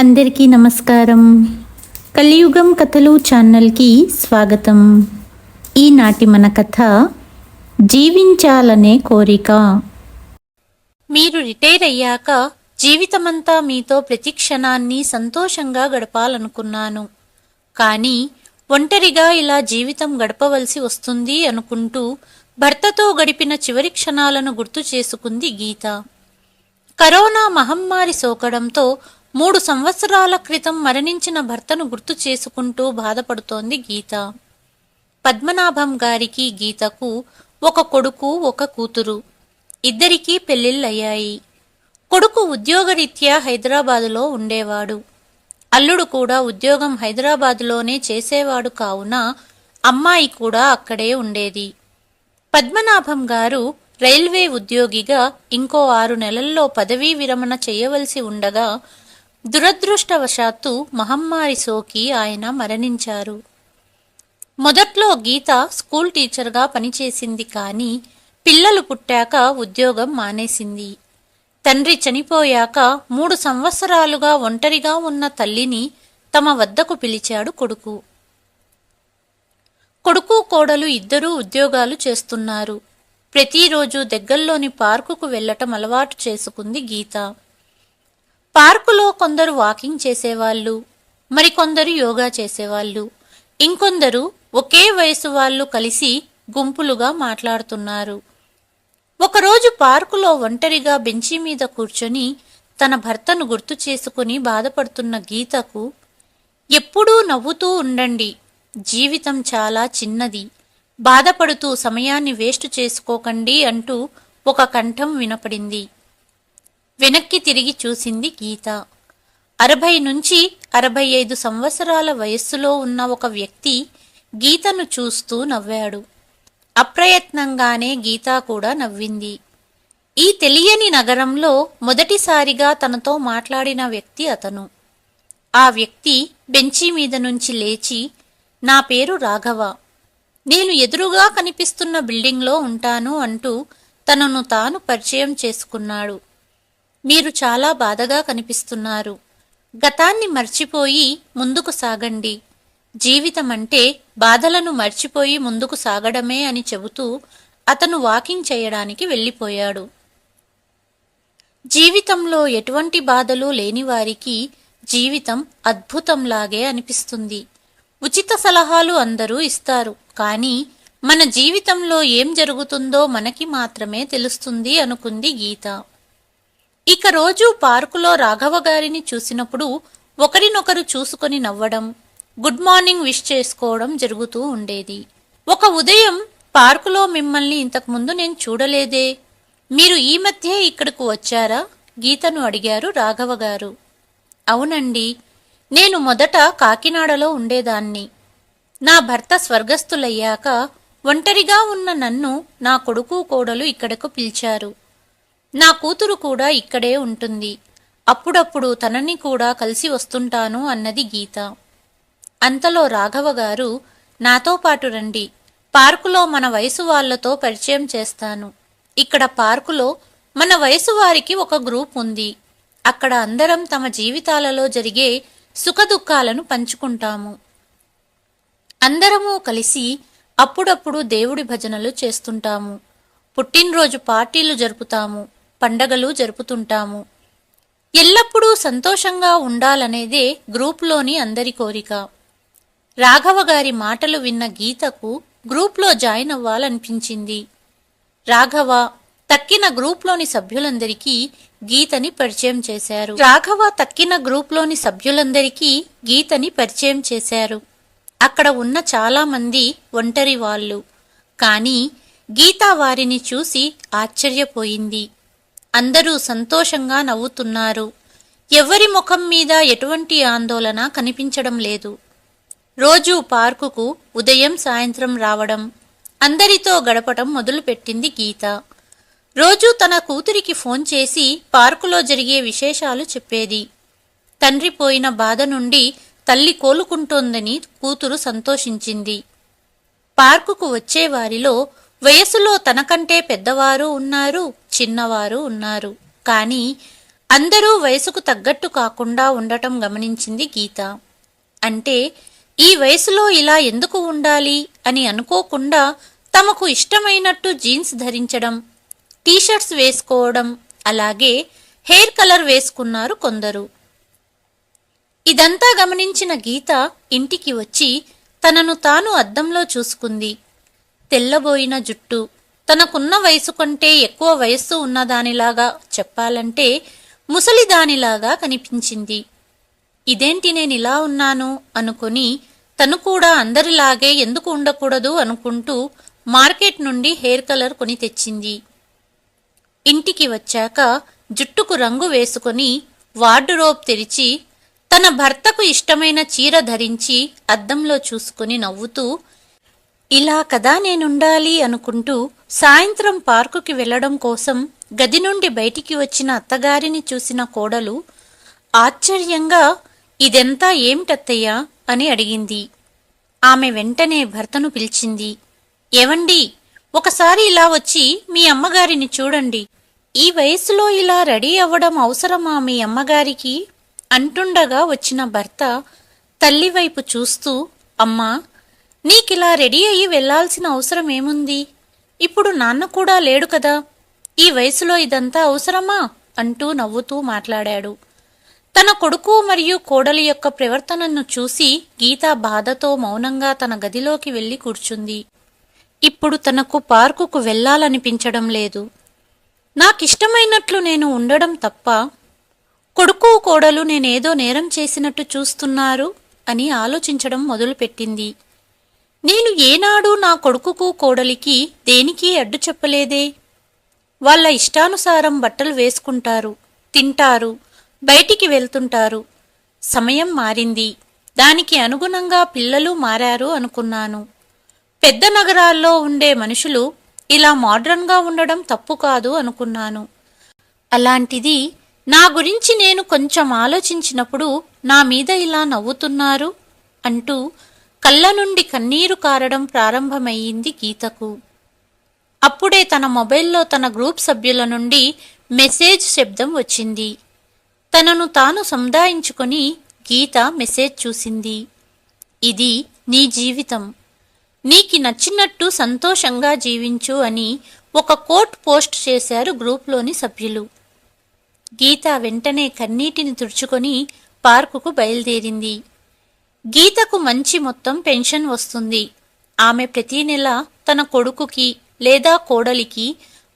అందరికీ నమస్కారం. కలియుగం కథలు ఛానల్కి స్వాగతం. ఈనాటి మన కథ జీవించాలనే కోరిక. మీరు రిటైర్ అయ్యాక జీవితమంతా మీతో ప్రతి క్షణాన్ని సంతోషంగా గడపాలనుకున్నాను. కానీ ఒంటరిగా ఇలా జీవితం గడపవలసి వస్తుంది అనుకుంటూ భర్తతో గడిపిన చివరి క్షణాలను గుర్తు చేసుకుంది గీత. కరోనా మహమ్మారి సోకడంతో 3 సంవత్సరాల క్రితం మరణించిన భర్తను గుర్తు చేసుకుంటూ బాధపడుతోంది గీత. పద్మనాభం గారికి గీతకు ఒక కొడుకు, ఒక కూతురు. ఇద్దరికీ పెళ్లిళ్ళయ్యాయి. కొడుకు ఉద్యోగరీత్యా హైదరాబాదులో ఉండేవాడు. అల్లుడు కూడా ఉద్యోగం హైదరాబాదులోనే చేసేవాడు కావున అమ్మాయి కూడా అక్కడే ఉండేది. పద్మనాభం గారు రైల్వే ఉద్యోగిగా ఇంకో 6 నెలల్లో పదవీ విరమణ చేయవలసి ఉండగా దురదృష్టవశాత్తు మహమ్మారి సోకి ఆయన మరణించారు. మొదట్లో గీత స్కూల్ టీచర్గా పనిచేసింది. కానీ పిల్లలు పుట్టాక ఉద్యోగం మానేసింది. తండ్రి చనిపోయాక 3 సంవత్సరాలుగా ఒంటరిగా ఉన్న తల్లిని తమ వద్దకు పిలిచాడు కొడుకు. కొడుకు కోడలు ఇద్దరూ ఉద్యోగాలు చేస్తున్నారు. ప్రతిరోజు దగ్గర్లోని పార్కుకు వెళ్లటం అలవాటు చేసుకుంది గీత. పార్కులో కొందరు వాకింగ్ చేసేవాళ్ళు, మరికొందరు యోగా చేసేవాళ్ళు, ఇంకొందరు ఒకే వయసు వాళ్ళు కలిసి గుంపులుగా మాట్లాడుతున్నారు. ఒకరోజు పార్కులో ఒంటరిగా బెంచి మీద కూర్చొని తన భర్తను గుర్తు చేసుకుని బాధపడుతున్న గీతకు, ఎప్పుడూ నవ్వుతూ ఉండండి, జీవితం చాలా చిన్నది, బాధపడుతూ సమయాన్ని వేస్ట్ చేసుకోకండి అంటూ ఒక కంఠం వినపడింది. వెనక్కి తిరిగి చూసింది గీత. 60 నుంచి 65 సంవత్సరాల వయస్సులో ఉన్న ఒక వ్యక్తి గీతను చూస్తూ నవ్వాడు. అప్రయత్నంగానే గీత కూడా నవ్వింది. ఈ తెలియని నగరంలో మొదటిసారిగా తనతో మాట్లాడిన వ్యక్తి అతను. ఆ వ్యక్తి బెంచీ మీద నుంచి లేచి, నా పేరు రాఘవ, నేను ఎదురుగా కనిపిస్తున్న బిల్డింగ్లో ఉంటాను అంటూ తనను తాను పరిచయం చేసుకున్నాడు. మీరు చాలా బాధగా కనిపిస్తున్నారు. గతాన్ని మర్చిపోయి ముందుకు సాగండి. జీవితం అంటే బాధలను మర్చిపోయి ముందుకు సాగడమే అని చెబుతూ అతను వాకింగ్ చేయడానికి వెళ్ళిపోయాడు. జీవితంలో ఎటువంటి బాధలు లేనివారికి జీవితం అద్భుతంలాగే అనిపిస్తుంది. ఉచిత సలహాలు అందరూ ఇస్తారు. కానీ మన జీవితంలో ఏం జరుగుతుందో మనకి మాత్రమే తెలుస్తుంది అనుకుంది గీత. ఇక రోజు పార్కులో రాఘవ గారిని చూసినప్పుడు ఒకరినొకరు చూసుకొని నవ్వడం, గుడ్ మార్నింగ్ విష్ చేసుకోవడం జరుగుతూ ఉండేది. ఒక ఉదయం, పార్కులో మిమ్మల్ని ఇంతకుముందు నేను చూడలేదే, మీరు ఈ మధ్యే ఇక్కడకు వచ్చారా? గీతను అడిగారు రాఘవ గారు. అవునండి, నేను మొదట కాకినాడలో ఉండేదాన్ని. నా భర్త స్వర్గస్థులయ్యాక ఒంటరిగా ఉన్న నన్ను నా కొడుకు కోడలు ఇక్కడకు పిలిచారు. నా కూతురు కూడా ఇక్కడే ఉంటుంది. అప్పుడప్పుడు తనని కూడా కలిసి వస్తుంటాను అన్నది గీత. అంతలో రాఘవ గారు, నాతో పాటు రండి, పార్కులో మన వయసు వాళ్లతో పరిచయం చేస్తాను. ఇక్కడ పార్కులో మన వయసు వారికి ఒక గ్రూప్ ఉంది. అక్కడ అందరం తమ జీవితాలలో జరిగే సుఖదుఖాలను పంచుకుంటాము. అందరము కలిసి అప్పుడప్పుడు దేవుడి భజనలు చేస్తుంటాము. పుట్టినరోజు పార్టీలు జరుపుతాము, పండగలు జరుపుతుంటాము. ఎల్లప్పుడూ సంతోషంగా ఉండాలనేదే గ్రూప్లోని అందరి కోరిక. రాఘవ గారి మాటలు విన్న గీతకు గ్రూప్లో జాయిన్ అవ్వాలనిపించింది. రాఘవ తక్కిన గ్రూప్లోని సభ్యులందరికీ గీతని పరిచయం చేశారు. అక్కడ ఉన్న చాలా మంది ఒంటరి వాళ్ళు. కానీ గీత వారిని చూసి ఆశ్చర్యపోయింది. అందరూ సంతోషంగా నవ్వుతున్నారు. ఎవరి ముఖం మీద ఎటువంటి ఆందోళన కనిపించడం లేదు. రోజూ పార్కుకు ఉదయం సాయంత్రం రావడం, అందరితో గడపటం మొదలుపెట్టింది గీత. రోజూ తన కూతురికి ఫోన్ చేసి పార్కులో జరిగే విశేషాలు చెప్పేది. తండ్రి పోయిన బాధ నుండి తల్లి కోలుకుంటోందని కూతురు సంతోషించింది. పార్కుకు వచ్చేవారిలో వయసులో తనకంటే పెద్దవారు ఉన్నారు, చిన్నవారు ఉన్నారు. కానీ అందరూ వయసుకు తగ్గట్టు కాకుండా ఉండటం గమనించింది గీత. అంటే ఈ వయసులో ఇలా ఎందుకు ఉండాలి అని అనుకోకుండా తమకు ఇష్టమైనట్టు జీన్స్ ధరించడం, టీషర్ట్స్ వేసుకోవడం, అలాగే హెయిర్ కలర్ వేసుకున్నారు కొందరు. ఇదంతా గమనించిన గీత ఇంటికి వచ్చి తనను తాను అద్దంలో చూసుకుంది. తెల్లబోయిన జుట్టు, తనకున్న వయసు కంటే ఎక్కువ వయస్సు ఉన్నదానిలాగా, చెప్పాలంటే ముసలిదానిలాగా కనిపించింది. ఇదేంటి నేనిలా ఉన్నాను అనుకుని తను కూడా అందరిలాగే ఎందుకు ఉండకూడదు అనుకుంటూ మార్కెట్ నుండి హెయిర్ కలర్ కొని తెచ్చింది. ఇంటికి వచ్చాక జుట్టుకు రంగు వేసుకొని వార్డురోబ్ తెరిచి తన భర్తకు ఇష్టమైన చీర ధరించి అద్దంలో చూసుకుని నవ్వుతూ, ఇలా కదా నేనుండాలి అనుకుంటూ సాయంత్రం పార్కుకి వెళ్లడం కోసం గది నుండి బయటికి వచ్చిన అత్తగారిని చూసిన కోడలు ఆశ్చర్యంగా, ఇదెంతా ఏమిటత్తయ్యా అని అడిగింది. ఆమె వెంటనే భర్తను పిలిచింది. ఏవండి, ఒకసారి ఇలా వచ్చి మీ అమ్మగారిని చూడండి. ఈ వయసులో ఇలా రెడీ అవ్వడం అవసరమా మీ అమ్మగారికి అంటుండగా వచ్చిన భర్త తల్లివైపు చూస్తూ, అమ్మా, నీకిలా రెడీ అయ్యి వెళ్లాల్సిన అవసరం ఏముంది? ఇప్పుడు నాన్న కూడా లేడు కదా, ఈ వయసులో ఇదంతా అవసరమా అంటూ నవ్వుతూ మాట్లాడాడు. తన కొడుకు మరియు కోడలి యొక్క ప్రవర్తనను చూసి గీత బాధతో మౌనంగా తన గదిలోకి వెళ్లి కూర్చుంది. ఇప్పుడు తనకు పార్కుకు వెళ్లాలనిపించడం లేదు. నాకిష్టమైనట్లు నేను ఉండడం తప్ప కొడుకు కోడలు నేనేదో నేరం చేసినట్టు చూస్తున్నారు అని ఆలోచించడం మొదలుపెట్టింది. నేను ఏనాడు నా కొడుకుకు కోడలికి దేనికి అడ్డు చెప్పలేదే. వాళ్ళ ఇష్టానుసారం బట్టలు వేసుకుంటారు, తింటారు, బయటికి వెళ్తుంటారు. సమయం మారింది, దానికి అనుగుణంగా పిల్లలు మారారు అనుకున్నాను. పెద్ద నగరాల్లో ఉండే మనుషులు ఇలా మోడ్రన్గా ఉండడం తప్పు కాదు అనుకున్నాను. అలాంటిది నా గురించి నేను కొంచెం ఆలోచించినప్పుడు నా మీద ఇలా నవ్వుతున్నారు అంటూ కళ్ళ నుండి కన్నీరు కారడం ప్రారంభమయ్యింది గీతకు. అప్పుడే తన మొబైల్లో తన గ్రూప్ సభ్యుల నుండి మెసేజ్ శబ్దం వచ్చింది. తనను తాను సముదాయించుకొని గీత మెసేజ్ చూసింది. ఇది నీ జీవితం, నీకి నచ్చినట్టు సంతోషంగా జీవించు అని ఒక కోట్ పోస్ట్ చేశారు గ్రూప్లోని సభ్యులు. గీత వెంటనే కన్నీటిని తుడుచుకొని పార్కుకు బయలుదేరింది. గీతకు మంచి మొత్తం పెన్షన్ వస్తుంది. ఆమె ప్రతీ నెల తన కొడుకుకి లేదా కోడలికి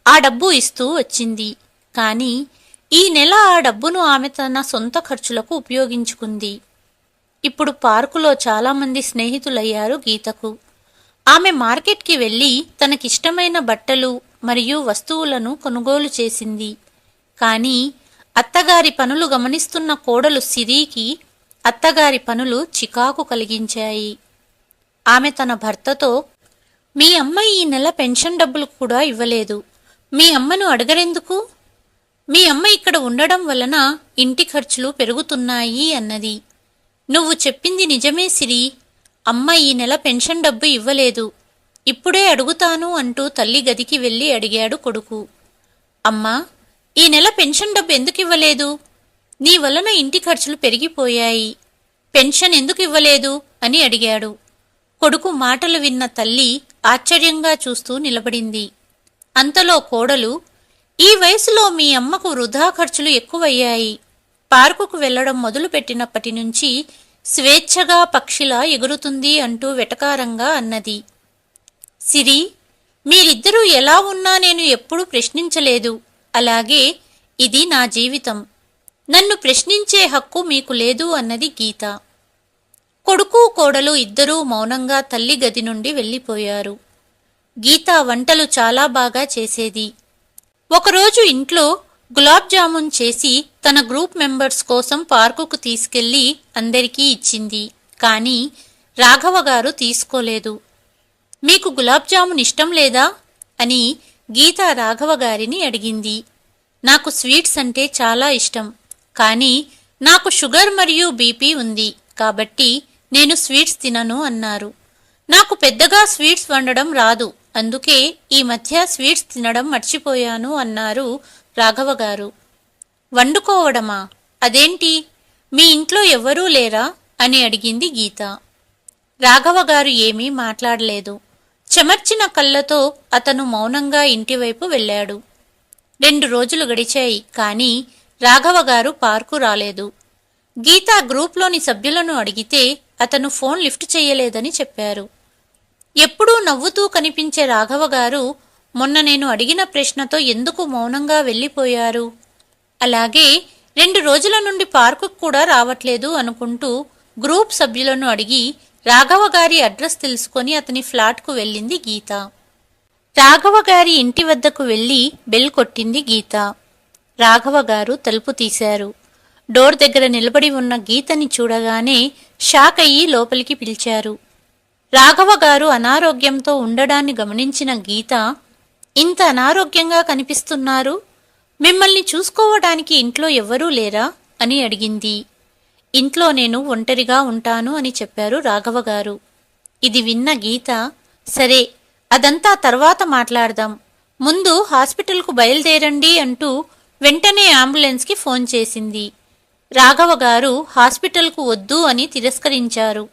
ఆ డబ్బు ఇస్తూ వచ్చింది. కానీ ఈ నెల ఆ డబ్బును ఆమె తన సొంత ఖర్చులకు ఉపయోగించుకుంది. ఇప్పుడు పార్కులో చాలామంది స్నేహితులయ్యారు గీతకు. ఆమె మార్కెట్కి వెళ్లి తనకిష్టమైన బట్టలు మరియు వస్తువులను కొనుగోలు చేసింది. కానీ అత్తగారి పనులు గమనిస్తున్న కోడలు సిరికి అత్తగారి పనులు చికాకు కలిగించాయి. ఆమె తన భర్తతో, మీ అమ్మ ఈ నెల పెన్షన్ డబ్బులు కూడా ఇవ్వలేదు, మీ అమ్మను అడగరెందుకు? మీ అమ్మ ఇక్కడ ఉండడం వలన ఇంటి ఖర్చులు పెరుగుతున్నాయి అన్నది. నువ్వు చెప్పింది నిజమే సిరి, అమ్మ ఈ నెల పెన్షన్ డబ్బు ఇవ్వలేదు, ఇప్పుడే అడుగుతాను అంటూ తల్లి గదికి వెళ్లి అడిగాడు కొడుకు. అమ్మా, ఈ నెల పెన్షన్ డబ్బు ఎందుకు ఇవ్వలేదు? నీ వలన ఇంటి ఖర్చులు పెరిగిపోయాయి, పెన్షన్ ఎందుకు ఇవ్వలేదు అని అడిగాడు. కొడుకు మాటలు విన్న తల్లి ఆశ్చర్యంగా చూస్తూ నిలబడింది. అంతలో కోడలు, ఈ వయసులో మీ అమ్మకు వృధా ఖర్చులు ఎక్కువయ్యాయి. పార్కుకు వెళ్లడం మొదలుపెట్టినప్పటి నుంచి స్వేచ్ఛగా పక్షిలా ఎగురుతుంది అంటూ వెటకారంగా అన్నది. సిరి, మీరిద్దరూ ఎలా ఉన్నా నేను ఎప్పుడూ ప్రశ్నించలేదు. అలాగే ఇది నా జీవితం, నన్ను ప్రశ్నించే హక్కు మీకు లేదు అన్నది గీత. కొడుకు కోడలు ఇద్దరూ మౌనంగా తల్లి గది నుండి వెళ్ళిపోయారు. గీత వంటలు చాలా బాగా చేసేది. ఒకరోజు ఇంట్లో గులాబ్ జామున్ చేసి తన గ్రూప్ మెంబర్స్ కోసం పార్కుకు తీసుకెళ్లి అందరికీ ఇచ్చింది. కానీ రాఘవ గారు తీసుకోలేదు. మీకు గులాబ్ జామున్ ఇష్టం లేదా అని గీత రాఘవ గారిని అడిగింది. నాకు స్వీట్స్ అంటే చాలా ఇష్టం, కానీ నాకు షుగర్ మరియు బీపీ ఉంది కాబట్టి నేను స్వీట్స్ తినను అన్నారు. నాకు పెద్దగా స్వీట్స్ వండడం రాదు, అందుకే ఈ మధ్య స్వీట్స్ తినడం మర్చిపోయాను అన్నారు రాఘవ గారు. వండుకోవడమా? అదేంటి, మీ ఇంట్లో ఎవ్వరూ లేరా అని అడిగింది గీత. రాఘవగారు ఏమీ మాట్లాడలేదు. చెమర్చిన కళ్ళతో అతను మౌనంగా ఇంటివైపు వెళ్ళాడు. 2 రోజులు గడిచాయి, కానీ రాఘవగారు పార్కు రాలేదు. గీత గ్రూప్లోని సభ్యులను అడిగితే అతను ఫోన్ లిఫ్ట్ చెయ్యలేదని చెప్పారు. ఎప్పుడూ నవ్వుతూ కనిపించే రాఘవగారు మొన్న నేను అడిగిన ప్రశ్నతో ఎందుకు మౌనంగా వెళ్ళిపోయారు? అలాగే 2 రోజుల నుండి పార్కుకు కూడా రావట్లేదు అనుకుంటూ గ్రూప్ సభ్యులను అడిగి రాఘవగారి అడ్రస్ తెలుసుకొని అతని ఫ్లాట్కు వెళ్ళింది గీత. రాఘవగారి ఇంటి వద్దకు వెళ్లి బెల్ కొట్టింది గీత. రాఘవగారు తలుపు తీశారు. డోర్ దగ్గర నిలబడి ఉన్న గీతని చూడగానే షాక్ అయ్యి లోపలికి పిలిచారు. రాఘవగారు అనారోగ్యంతో ఉండడాన్ని గమనించిన గీత, ఇంత అనారోగ్యంగా కనిపిస్తున్నారు, మిమ్మల్ని చూసుకోవడానికి ఇంట్లో ఎవ్వరూ లేరా అని అడిగింది. ఇంట్లో నేను ఒంటరిగా ఉంటాను అని చెప్పారు రాఘవగారు. ఇది విన్న గీత, సరే అదంతా తర్వాత మాట్లాడదాం, ముందు హాస్పిటల్కు బయలుదేరండి అంటూ వెంటనే అంబులెన్స్కి ఫోన్ చేసింది. రాఘవగారు హాస్పిటల్కు వద్దు అని తిరస్కరించారు.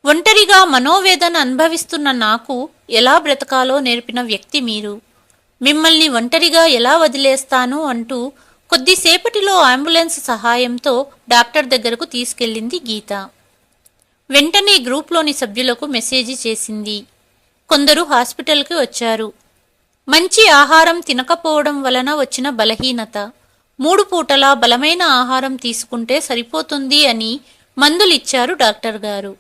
ఒంటరిగా మనోవేదన అనుభవిస్తున్న నాకు ఎలా బ్రతకాలో నేర్పిన వ్యక్తి మీరు. మిమ్మల్ని ఒంటరిగా ఎలా వదిలేస్తాను అంటూ కొద్దిసేపటిలో అంబులెన్స్ సహాయంతో డాక్టర్ దగ్గరకు తీసుకెళ్లింది గీత. వెంటనే గ్రూప్లోని సభ్యులకు మెసేజ్ చేసింది. కొందరు హాస్పిటల్కి వచ్చారు. మంచి ఆహారం తినకపోవడం వలన వచ్చిన బలహీనత, 3 పూటలా బలమైన ఆహారం తీసుకుంటే సరిపోతుంది అని మందులిచ్చారు డాక్టర్ గారు.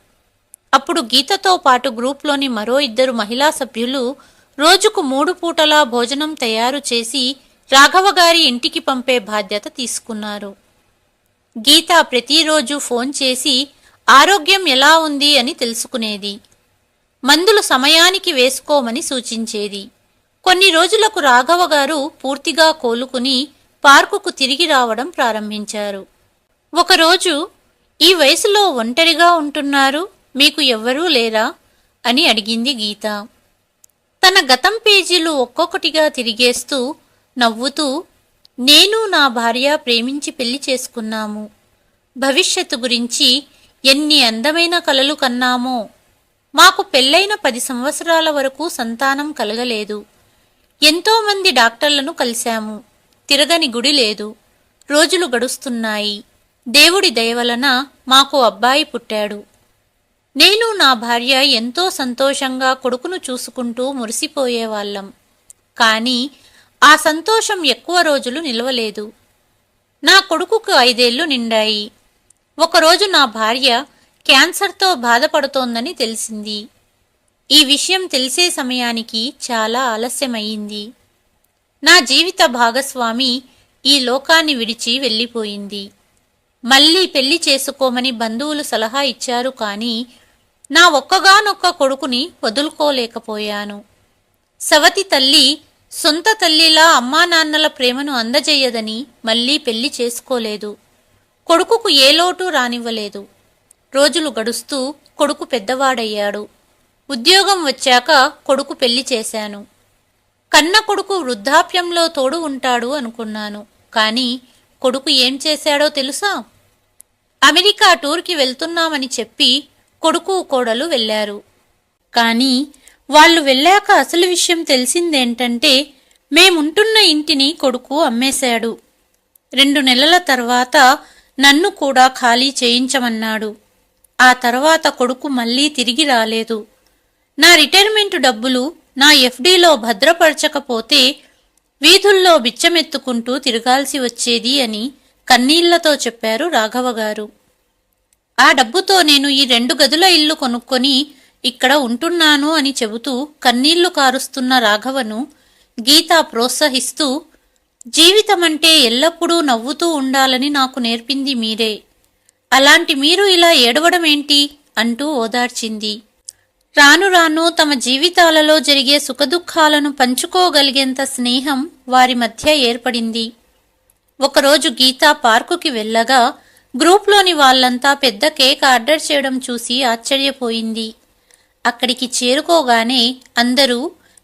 అప్పుడు గీతతో పాటు గ్రూప్లోని మరో 2 మహిళా సభ్యులు రోజుకు 3 పూటలా భోజనం తయారు చేసి రాఘవగారి ఇంటికి పంపే బాధ్యత తీసుకున్నారు. గీత ప్రతిరోజు ఫోన్ చేసి ఆరోగ్యం ఎలా ఉంది అని తెలుసుకునేది. మందులు సమయానికి వేసుకోమని సూచించేది. కొన్ని రోజులకు రాఘవగారు పూర్తిగా కోలుకుని పార్కుకు తిరిగి రావడం ప్రారంభించారు. ఒకరోజు, ఈ వయసులో ఒంటరిగా ఉంటున్నారు, మీకు ఎవ్వరూ లేరా అని అడిగింది గీత. తన గతం పేజీలు ఒక్కొక్కటిగా తిరిగేస్తూ నవ్వుతూ, నేను నా భార్య ప్రేమించి పెళ్లి చేసుకున్నాము. భవిష్యత్తు గురించి ఎన్ని అందమైన కలలు కన్నామో. మాకు పెళ్ళైన 10 సంవత్సరాల వరకు సంతానం కలగలేదు. ఎంతోమంది డాక్టర్లను కలిశాము, తిరగని గుడి లేదు. రోజులు గడుస్తున్నాయి. దేవుడి దయవలన మాకు అబ్బాయి పుట్టాడు. నేను నా భార్య ఎంతో సంతోషంగా కొడుకును చూసుకుంటూ మురిసిపోయేవాళ్ళం. కానీ ఆ సంతోషం ఎక్కువ రోజులు నిలవలేదు. నా కొడుకుకు 5 ఏళ్లు నిండాయి. ఒకరోజు నా భార్య క్యాన్సర్తో బాధపడుతోందని తెలిసింది. ఈ విషయం తెలిసే సమయానికి చాలా ఆలస్యమయ్యింది. నా జీవిత భాగస్వామి ఈ లోకాన్ని విడిచి వెళ్ళిపోయింది. మళ్ళీ పెళ్లి చేసుకోమని బంధువులు సలహా ఇచ్చారు, కానీ నా ఒక్కగానొక్క కొడుకుని వదులుకోలేకపోయాను. సవతి తల్లి సొంత తల్లిలా అమ్మానాన్నల ప్రేమను అందజేయదని మళ్ళీ పెళ్లి చేసుకోలేదు. కొడుకుకు ఏ లోటు రానివ్వలేదు. రోజులు గడుస్తూ కొడుకు పెద్దవాడయ్యాడు. ఉద్యోగం వచ్చాక కొడుకు పెళ్లి చేశాను. కన్న కొడుకు వృద్ధాప్యంలో తోడు ఉంటాడు అనుకున్నాను. కానీ కొడుకు ఏం చేశాడో తెలుసా? అమెరికా టూర్కి వెళ్తున్నామని చెప్పి కొడుకు కోడలు వెళ్లారు. కానీ వాళ్ళు వెళ్ళాక అసలు విషయం తెలిసిందేంటంటే, మేముంటున్న ఇంటిని కొడుకు అమ్మేశాడు. 2 నెలల తర్వాత నన్ను కూడా ఖాళీ చేయించమన్నాడు. ఆ తర్వాత కొడుకు మళ్ళీ తిరిగి రాలేదు. నా రిటైర్మెంట్ డబ్బులు నా ఎఫ్డీలో భద్రపరచకపోతే వీధుల్లో బిచ్చమెత్తుకుంటూ తిరగాల్సి వచ్చేది అని కన్నీళ్లతో చెప్పారు రాఘవగారు. ఆ డబ్బుతో నేను ఈ 2 గదుల ఇల్లు కొనుక్కొని ఇక్కడ ఉంటున్నాను అని చెబుతూ కన్నీళ్లు కారుస్తున్న రాఘవను గీత ప్రోత్సహిస్తూ, జీవితమంటే ఎల్లప్పుడూ నవ్వుతూ ఉండాలని నాకు నేర్పింది మీరే. అలాంటి మీరు ఇలా ఏడవడమేంటి అంటూ ఓదార్చింది. రాను రాను తమ జీవితాలలో జరిగే సుఖదుఖాలను పంచుకోగలిగేంత స్నేహం వారి మధ్య ఏర్పడింది. ఒకరోజు గీత పార్కుకి వెళ్ళగా గ్రూప్లోని వాళ్ళంతా పెద్ద కేక్ ఆర్డర్ చేయడం చూసి ఆశ్చర్యపోయింది. అక్కడికి చేరుకోగానే అందరూ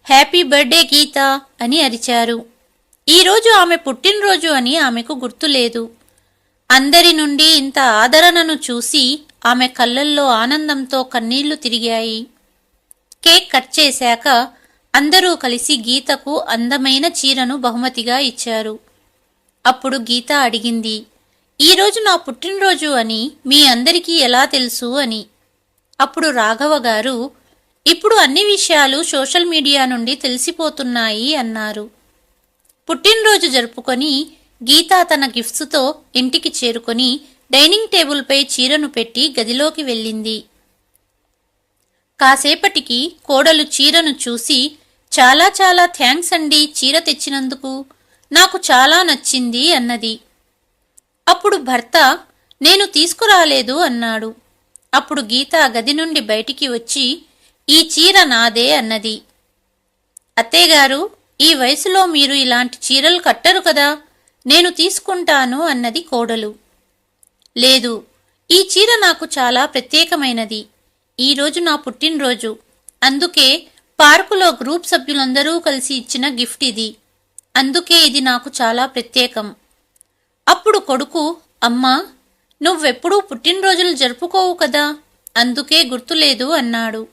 హ్యాపీ బర్త్డే గీత అని అరిచారు. ఈరోజు ఆమె పుట్టినరోజు అని ఆమెకు గుర్తులేదు. అందరి నుండి ఇంత ఆదరణను చూసి ఆమె కళ్ళల్లో ఆనందంతో కన్నీళ్లు తిరిగాయి. కేక్ కట్ చేశాక అందరూ కలిసి గీతకు అందమైన చీరను బహుమతిగా ఇచ్చారు. అప్పుడు గీత అడిగింది, ఈరోజు నా పుట్టినరోజు అని మీ అందరికీ ఎలా తెలుసు అని. అప్పుడు రాఘవ గారు, ఇప్పుడు అన్ని విషయాలు సోషల్ మీడియా నుండి తెలిసిపోతున్నాయి అన్నారు. పుట్టినరోజు జరుపుకొని గీత తన గిఫ్ట్స్తో ఇంటికి చేరుకొని డైనింగ్ టేబుల్పై చీరను పెట్టి గదిలోకి వెళ్ళింది. కాసేపటికి కోడలు చీరను చూసి, చాలా చాలా థ్యాంక్స్ అండి చీర తెచ్చినందుకు, నాకు చాలా నచ్చింది అన్నది. అప్పుడు భర్త, నేను తీసుకురాలేదు అన్నాడు. అప్పుడు గీత గది నుండి బయటికి వచ్చి, ఈ చీర నాదే అన్నది. అత్తయ్యగారు, ఈ వయసులో మీరు ఇలాంటి చీరలు కట్టరు కదా, నేను తీసుకుంటాను అన్నది కోడలు. లేదు, ఈ చీర నాకు చాలా ప్రత్యేకమైనది. ఈరోజు నా పుట్టినరోజు, అందుకే పార్కులో గ్రూప్ సభ్యులందరూ కలిసి ఇచ్చిన గిఫ్ట్ ఇది, అందుకే ఇది నాకు చాలా ప్రత్యేకం. అప్పుడు కొడుకు, అమ్మా, నువ్వెప్పుడూ పుట్టినరోజులు జరుపుకోవు కదా, అందుకే గుర్తులేదు అన్నాడు.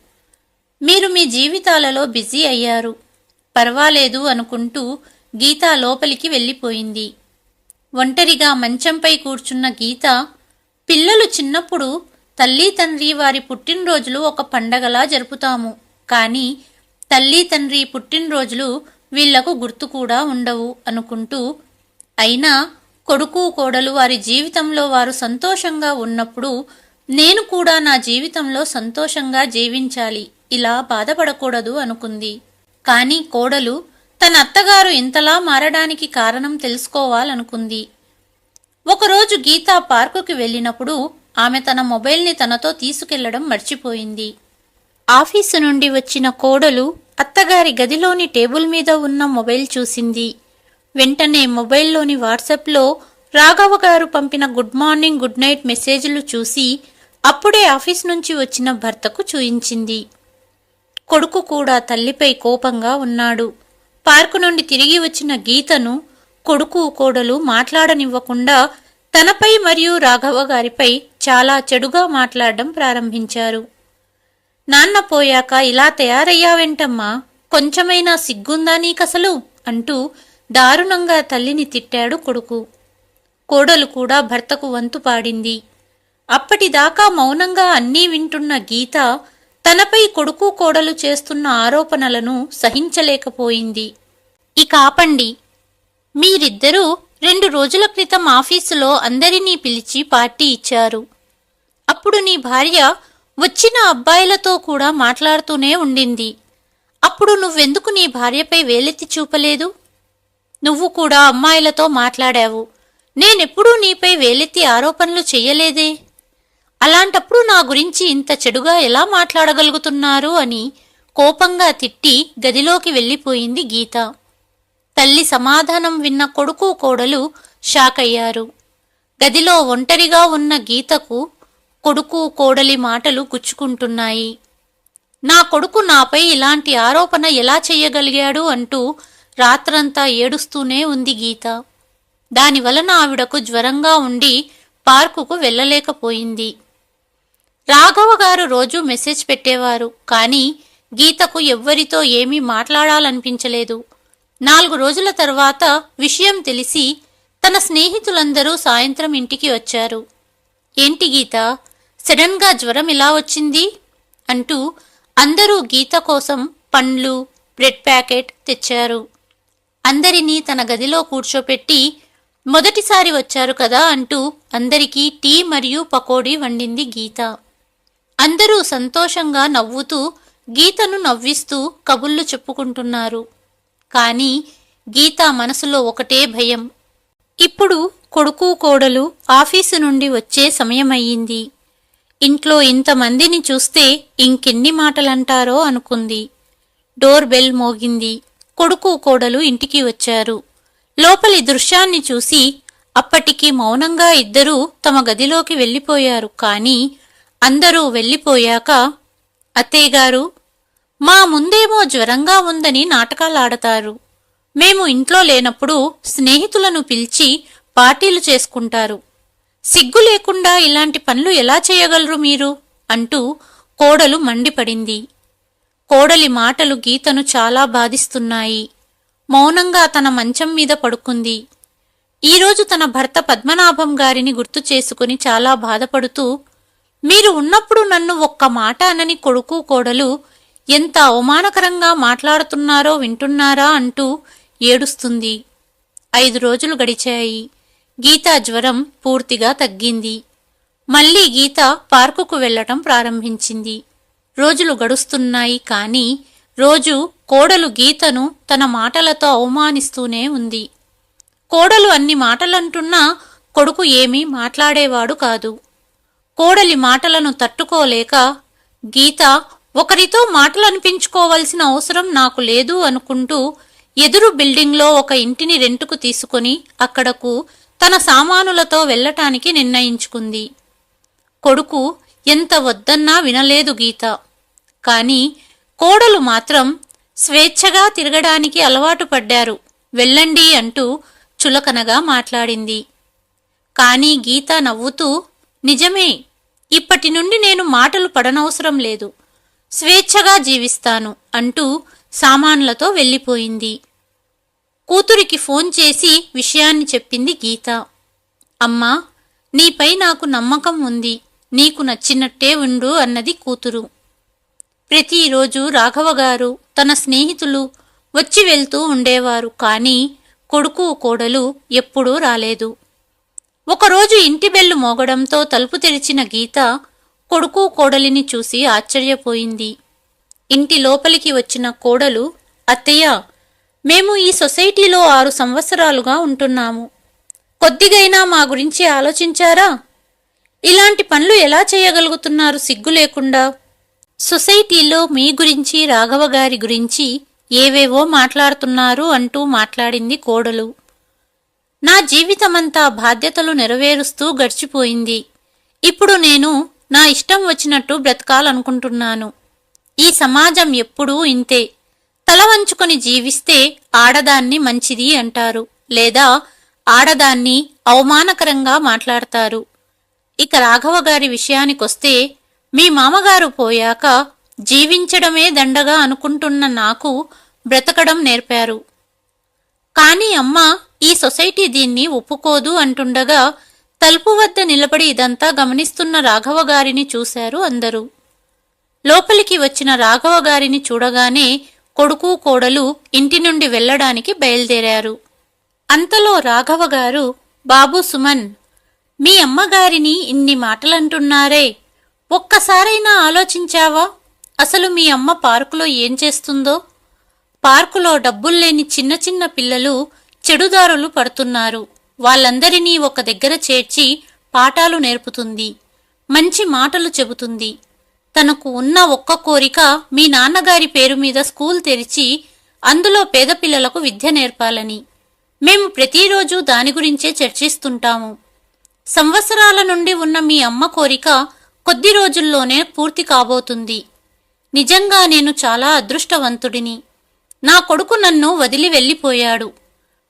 మీరు మీ జీవితాలలో బిజీ అయ్యారు, పర్వాలేదు అనుకుంటూ గీత లోపలికి వెళ్ళిపోయింది. ఒంటరిగా మంచంపై కూర్చున్న గీత, పిల్లలు చిన్నప్పుడు తల్లి తండ్రి వారి పుట్టినరోజులు ఒక పండగలా జరుపుతాము, కానీ తల్లి తండ్రి పుట్టినరోజులు వీళ్లకు గుర్తు కూడా ఉండవు అనుకుంటూ, అయినా కొడుకు కోడలు వారి జీవితంలో వారు సంతోషంగా ఉన్నప్పుడు నేను కూడా నా జీవితంలో సంతోషంగా జీవించాలి, ఇలా బాధపడకూడదు అనుకుంది. కానీ కోడలు తన అత్తగారు ఇంతలా మారడానికి కారణం తెలుసుకోవాలనుకుంది. ఒకరోజు గీత పార్కుకి వెళ్ళినప్పుడు ఆమె తన మొబైల్ని తనతో తీసుకెళ్లడం మర్చిపోయింది. ఆఫీసు నుండి వచ్చిన కోడలు అత్తగారి గదిలోని టేబుల్ మీద ఉన్న మొబైల్ చూసింది. వెంటనే మొబైల్లోని వాట్సాప్లో రాఘవ గారు పంపిన గుడ్ మార్నింగ్ గుడ్ నైట్ మెసేజ్లు చూసి అప్పుడే ఆఫీస్ నుంచి వచ్చిన భర్తకు చూయించింది. కొడుకు కూడా తల్లిపై కోపంగా ఉన్నాడు. పార్కు నుండి తిరిగి వచ్చిన గీతను కొడుకు కోడలు మాట్లాడనివ్వకుండా తనపై మరియు రాఘవ గారిపై చాలా చెడుగా మాట్లాడడం ప్రారంభించారు. నాన్న పోయాక ఇలా తయారయ్యావెంటమ్మా, కొంచెమైనా సిగ్గుందా నీకసలు అంటూ దారుణంగా తల్లిని తిట్టాడు కొడుకు. కోడలు కూడా భర్తకు వంతు పాడింది. అప్పటిదాకా మౌనంగా అన్నీ వింటున్న గీత తనపై కొడుకు కోడలు చేస్తున్న ఆరోపణలను సహించలేకపోయింది. ఇక ఆపండి, మీరిద్దరూ 2 రోజుల క్రితం ఆఫీసులో అందరినీ పిలిచి పార్టీ ఇచ్చారు. అప్పుడు నీ భార్య వచ్చిన అబ్బాయిలతో కూడా మాట్లాడుతూనే ఉండింది. అప్పుడు నువ్వెందుకు నీ భార్యపై వేలెత్తి చూపలేదు? నువ్వు కూడా అమ్మాయిలతో మాట్లాడావు, నేనెప్పుడూ నీపై వేలెత్తి ఆరోపణలు చెయ్యలేదే. అలాంటప్పుడు నా గురించి ఇంత చెడుగా ఎలా మాట్లాడగలుగుతున్నారు అని కోపంగా తిట్టి గదిలోకి వెళ్ళిపోయింది గీత. తల్లి సమాధానం విన్న కొడుకు కోడలు షాక్ అయ్యారు. గదిలో ఒంటరిగా ఉన్న గీతకు కొడుకు కోడలి మాటలు గుచ్చుకుంటున్నాయి. నా కొడుకు నాపై ఇలాంటి ఆరోపణ ఎలా చెయ్యగలిగాడు అంటూ రాత్రంతా ఏడుస్తూనే ఉంది గీత. దానివలన ఆవిడకు జ్వరంగా ఉండి పార్కుకు వెళ్ళలేకపోయింది. రాఘవ గారు రోజూ మెసేజ్ పెట్టేవారు, కానీ గీతకు ఎవ్వరితో ఏమీ మాట్లాడాలనిపించలేదు. 4 రోజుల తర్వాత విషయం తెలిసి తన స్నేహితులందరూ సాయంత్రం ఇంటికి వచ్చారు. ఏంటి గీత, సడన్ గా జ్వరం ఇలా వచ్చింది అంటూ అందరూ గీత కోసం పండ్లు, బ్రెడ్ ప్యాకెట్ తెచ్చారు. అందరినీ తన గదిలో కూర్చోపెట్టి మొదటిసారి వచ్చారు కదా అంటూ అందరికీ టీ మరియు పకోడీ వండింది గీత. అందరూ సంతోషంగా నవ్వుతూ గీతను నవ్విస్తూ కబుర్లు చెప్పుకుంటున్నారు. కానీ గీత మనసులో ఒకటే భయం. ఇప్పుడు కొడుకు కోడలు ఆఫీసు నుండి వచ్చే సమయమయ్యింది. ఇంట్లో ఇంతమందిని చూస్తే ఇంకెన్ని మాటలంటారో అనుకుంది. డోర్ బెల్ మోగింది. కొడుకు కోడలు ఇంటికి వచ్చారు. లోపలి దృశ్యాన్ని చూసి అప్పటికి మౌనంగా ఇద్దరూ తమ గదిలోకి వెళ్ళిపోయారు. కానీ అందరూ వెళ్ళిపోయాక, అత్తయ్యగారు, మా ముందేమో జ్వరంగా ఉందని నాటకాలాడతారు, మేము ఇంట్లో లేనప్పుడు స్నేహితులను పిలిచి పార్టీలు చేసుకుంటారు. సిగ్గు లేకుండా ఇలాంటి పనులు ఎలా చేయగలరు మీరు అంటూ కోడలు మండిపడింది. కోడలి మాటలు గీతను చాలా బాధిస్తున్నాయి. మౌనంగా తన మంచం మీద పడుకుంది. ఈరోజు తన భర్త పద్మనాభం గారిని గుర్తు చేసుకుని చాలా బాధపడుతూ, మీరు ఉన్నప్పుడు నన్ను ఒక్క మాట అనని కొడుకు కోడలు ఎంత అవమానకరంగా మాట్లాడుతున్నారో వింటున్నారా అంటూ ఏడుస్తుంది. 5 రోజులు గడిచాయి. గీత జ్వరం పూర్తిగా తగ్గింది. మళ్లీ గీత పార్కుకు వెళ్లటం ప్రారంభించింది. రోజులు గడుస్తున్నాయి. కానీ రోజు కోడలు గీతను తన మాటలతో అవమానిస్తూనే ఉంది. కోడలు అన్ని మాటలంటున్నా కొడుకు ఏమీ మాట్లాడేవాడు కాదు. కోడలి మాటలను తట్టుకోలేక గీత ఒకరితో మాటలనిపించుకోవలసిన అవసరం నాకు లేదు అనుకుంటూ ఎదురు బిల్డింగ్లో ఒక ఇంటిని రెంటుకు తీసుకుని అక్కడకు తన సామానులతో వెళ్లటానికి నిర్ణయించుకుంది. కొడుకు ఎంత వద్దన్నా వినలేదు గీత. కాని కోడలు మాత్రం స్వేచ్ఛగా తిరగడానికి అలవాటు పడ్డారు, వెళ్ళండి అంటూ చులకనగా మాట్లాడింది. కానీ గీత నవ్వుతూ, నిజమే, ఇప్పటి నుండి నేను మాటలు పడనవసరం లేదు, స్వేచ్ఛగా జీవిస్తాను అంటూ సామాన్లతో వెళ్ళిపోయింది. కూతురికి ఫోన్ చేసి విషయాన్ని చెప్పింది గీత. అమ్మా, నీపై నాకు నమ్మకం ఉంది, నీకు నచ్చినట్టే ఉండు అన్నది కూతురు. ప్రతిరోజు రాఘవగారు తన స్నేహితులు వచ్చి వెళ్తూ ఉండేవారు. కానీ కొడుకు కోడలు ఎప్పుడూ రాలేదు. ఒకరోజు ఇంటి బెల్లు మోగడంతో తలుపు తెరిచిన గీత కొడుకు కోడలిని చూసి ఆశ్చర్యపోయింది. ఇంటి లోపలికి వచ్చిన కోడలు, అత్తయ్య, మేము ఈ సొసైటీలో 6 సంవత్సరాలుగా ఉంటున్నాము. కొద్దిగైనా మా గురించి ఆలోచించారా? ఇలాంటి పనులు ఎలా చేయగలుగుతున్నారు సిగ్గు లేకుండా? సొసైటీలో మీ గురించి రాఘవగారి గురించి ఏవేవో మాట్లాడుతున్నారు అంటూ మాట్లాడింది కోడలు. నా జీవితమంతా బాధ్యతలు నెరవేరుస్తూ గడిచిపోయింది. ఇప్పుడు నేను నా ఇష్టం వచ్చినట్టు బ్రతకాలనుకుంటున్నాను. ఈ సమాజం ఎప్పుడూ ఇంతే. తల వంచుకొని జీవిస్తే ఆడదాన్ని మంచిది అంటారు, లేదా ఆడదాన్ని అవమానకరంగా మాట్లాడతారు. ఇక రాఘవగారి విషయానికొస్తే, మీ మామగారు పోయాక జీవించడమే దండగా అనుకుంటున్న నాకు బ్రతకడం నేర్పారు. కానీ అమ్మ, ఈ సొసైటీ దీన్ని ఒప్పుకోదు అంటుండగా తలుపు వద్ద నిలబడి ఇదంతా గమనిస్తున్న రాఘవగారిని చూశారు అందరూ. లోపలికి వచ్చిన రాఘవగారిని చూడగానే కొడుకు కోడలు ఇంటి నుండి వెళ్లడానికి బయలుదేరారు. అంతలో రాఘవగారు, బాబు సుమన్, మీ అమ్మగారిని ఇన్ని మాటలంటున్నారే, ఒక్కసారైనా ఆలోచించావా? అసలు మీ అమ్మ పార్కులో ఏం చేస్తుందో? పార్కులో డబ్బుల్లేని చిన్న చిన్న పిల్లలు చెడుదారులు పడుతున్నారు. వాళ్ళందరినీ ఒక దగ్గర చేర్చి పాఠాలు నేర్పుతుంది, మంచి మాటలు చెబుతుంది. తనకు ఉన్న ఒక్క కోరిక మీ నాన్నగారి పేరు మీద స్కూల్ తెరిచి అందులో పేద పిల్లలకు విద్య నేర్పాలని. మేము ప్రతిరోజు దాని గురించే చర్చిస్తుంటాము. సంవత్సరాల నుండి ఉన్న మీ అమ్మ కోరిక కొద్ది రోజుల్లోనే పూర్తి కాబోతుంది. నిజంగా నేను చాలా అదృష్టవంతుడిని. నా కొడుకు నన్ను వదిలి వెళ్ళిపోయాడు.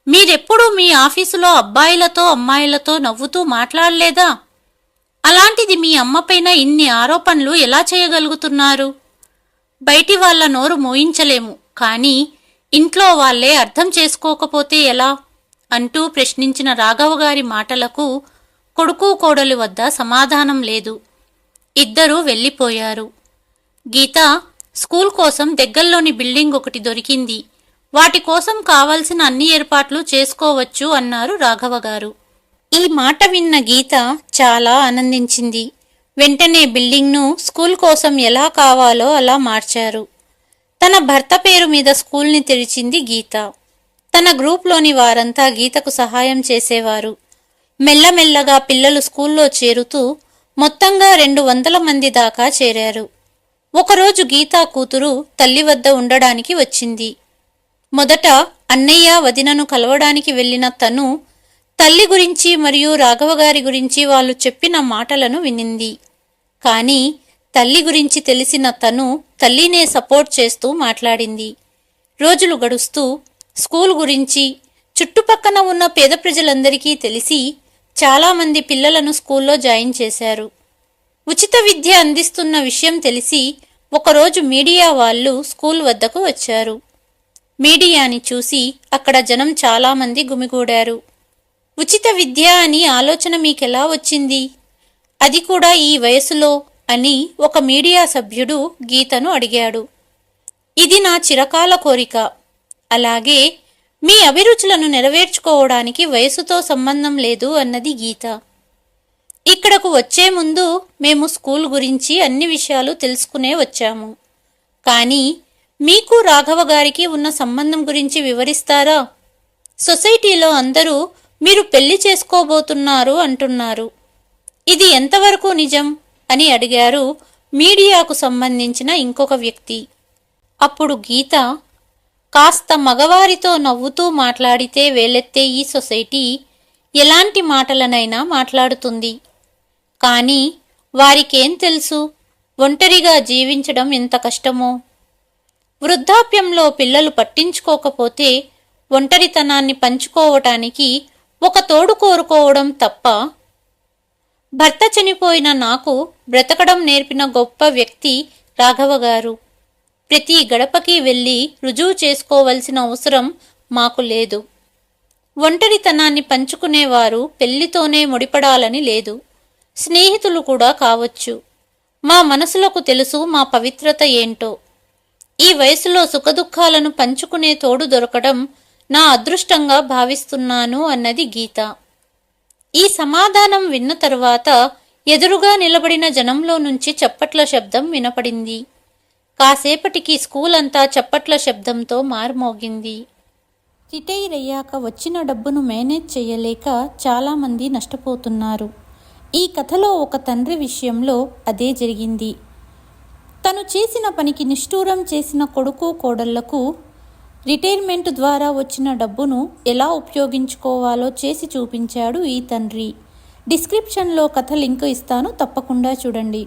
మీరెప్పుడూ మీ ఆఫీసులో అబ్బాయిలతో అమ్మాయిలతో నవ్వుతూ మాట్లాడలేదా? అలాంటిది మీ అమ్మపైన ఇన్ని ఆరోపణలు ఎలా చేయగలుగుతున్నారు? బయటి వాళ్ళ నోరు మోయించలేము, కానీ ఇంట్లో వాళ్లే అర్థం చేసుకోకపోతే ఎలా అంటూ ప్రశ్నించిన రాఘవగారి మాటలకు కొడుకు కోడలి వద్ద సమాధానం లేదు. ఇద్దరూ వెళ్ళిపోయారు. గీత, స్కూల్ కోసం దగ్గరలోని బిల్డింగ్ ఒకటి దొరికింది. వాటి కోసం కావలసిన అన్ని ఏర్పాట్లు చేసుకోవచ్చు అన్నారు రాఘవగారు. ఈ మాట విన్న గీత చాలా ఆనందించింది. వెంటనే బిల్డింగ్ను స్కూల్ కోసం ఎలా కావాలో అలా మార్చారు. తన భర్త పేరు మీద స్కూల్ని తెరిచింది గీత. తన గ్రూప్లోని వారంతా గీతకు సహాయం చేసేవారు. మెల్లమెల్లగా పిల్లలు స్కూల్లో చేరుతూ మొత్తంగా 200 మంది దాకా చేరారు. ఒకరోజు గీతా కూతురు తల్లి వద్ద ఉండడానికి వచ్చింది. మొదట అన్నయ్య వదినను కలవడానికి వెళ్లిన తను తల్లి గురించి మరియు రాఘవగారి గురించి వాళ్ళు చెప్పిన మాటలను వినింది. కానీ తల్లి గురించి తెలిసిన తను తల్లినే సపోర్ట్ చేస్తూ మాట్లాడింది. రోజులు గడుస్తూ స్కూల్ గురించి చుట్టుపక్కన ఉన్న పేద ప్రజలందరికీ తెలిసి చాలామంది పిల్లలను స్కూల్లో జాయిన్ చేశారు. ఉచిత విద్య అందిస్తున్న విషయం తెలిసి ఒకరోజు మీడియా వాళ్ళు స్కూల్ వద్దకు వచ్చారు. మీడియాని చూసి అక్కడ జనం చాలామంది గుమిగూడారు. ఉచిత విద్య అని ఆలోచన మీకెలా వచ్చింది, అది కూడా ఈ వయసులో అని ఒక మీడియా సభ్యుడు గీతను అడిగాడు. ఇది నా చిరకాల కోరిక. అలాగే మీ అభిరుచులను నెరవేర్చుకోవడానికి వయసుతో సంబంధం లేదు అన్నది గీత. ఇక్కడకు వచ్చే ముందు మేము స్కూల్ గురించి అన్ని విషయాలు తెలుసుకునే వచ్చాము. కానీ మీకు రాఘవ గారికి ఉన్న సంబంధం గురించి వివరిస్తారా? సొసైటీలో అందరూ మీరు పెళ్లి చేసుకోబోతున్నారు అంటున్నారు. ఇది ఎంతవరకు నిజం అని అడిగారు మీడియాకు సంబంధించిన ఇంకొక వ్యక్తి. అప్పుడు గీత, కాస్త మగవారితో నవ్వుతూ మాట్లాడితే వేలెత్తే ఈ సొసైటీ ఎలాంటి మాటలనైనా మాట్లాడుతుంది. కానీ వారికేం తెలుసు ఒంటరిగా జీవించడం ఎంత కష్టమో. వృద్ధాప్యంలో పిల్లలు పట్టించుకోకపోతే ఒంటరితనాన్ని పంచుకోవటానికి ఒక తోడు కోరుకోవడం తప్ప. భర్త చనిపోయిన నాకు బ్రతకడం నేర్పిన గొప్ప వ్యక్తి రాఘవ గారు. ప్రతి గడపకి వెళ్ళి రుజువు చేసుకోవలసిన అవసరం మాకు లేదు. ఒంటరితనాన్ని పంచుకునేవారు పెళ్లితోనే ముడిపడాలని లేదు, స్నేహితులు కూడా కావచ్చు. మా మనసులకు తెలుసు మా పవిత్రత ఏంటో. ఈ వయసులో సుఖదుఖాలను పంచుకునే తోడు దొరకడం నా అదృష్టంగా భావిస్తున్నాను అన్నది గీత. ఈ సమాధానం విన్న తరువాత ఎదురుగా నిలబడిన జనంలో నుంచి చప్పట్ల శబ్దం వినపడింది. కాసేపటికి స్కూల్ అంతా చప్పట్ల శబ్దంతో మారుమోగింది. రిటైర్ అయ్యాక వచ్చిన డబ్బును మేనేజ్ చేయలేక చాలామంది నష్టపోతున్నారు. ఈ కథలో ఒక తండ్రి విషయంలో అదే జరిగింది. తను చేసిన పనికి నిష్ఠూరం చేసిన కొడుకు కోడళ్లకు రిటైర్మెంట్ ద్వారా వచ్చిన డబ్బును ఎలా ఉపయోగించుకోవాలో చేసి చూపించాడు ఈ తండ్రి. డిస్క్రిప్షన్లో కథ లింక్ ఇస్తాను, తప్పకుండా చూడండి.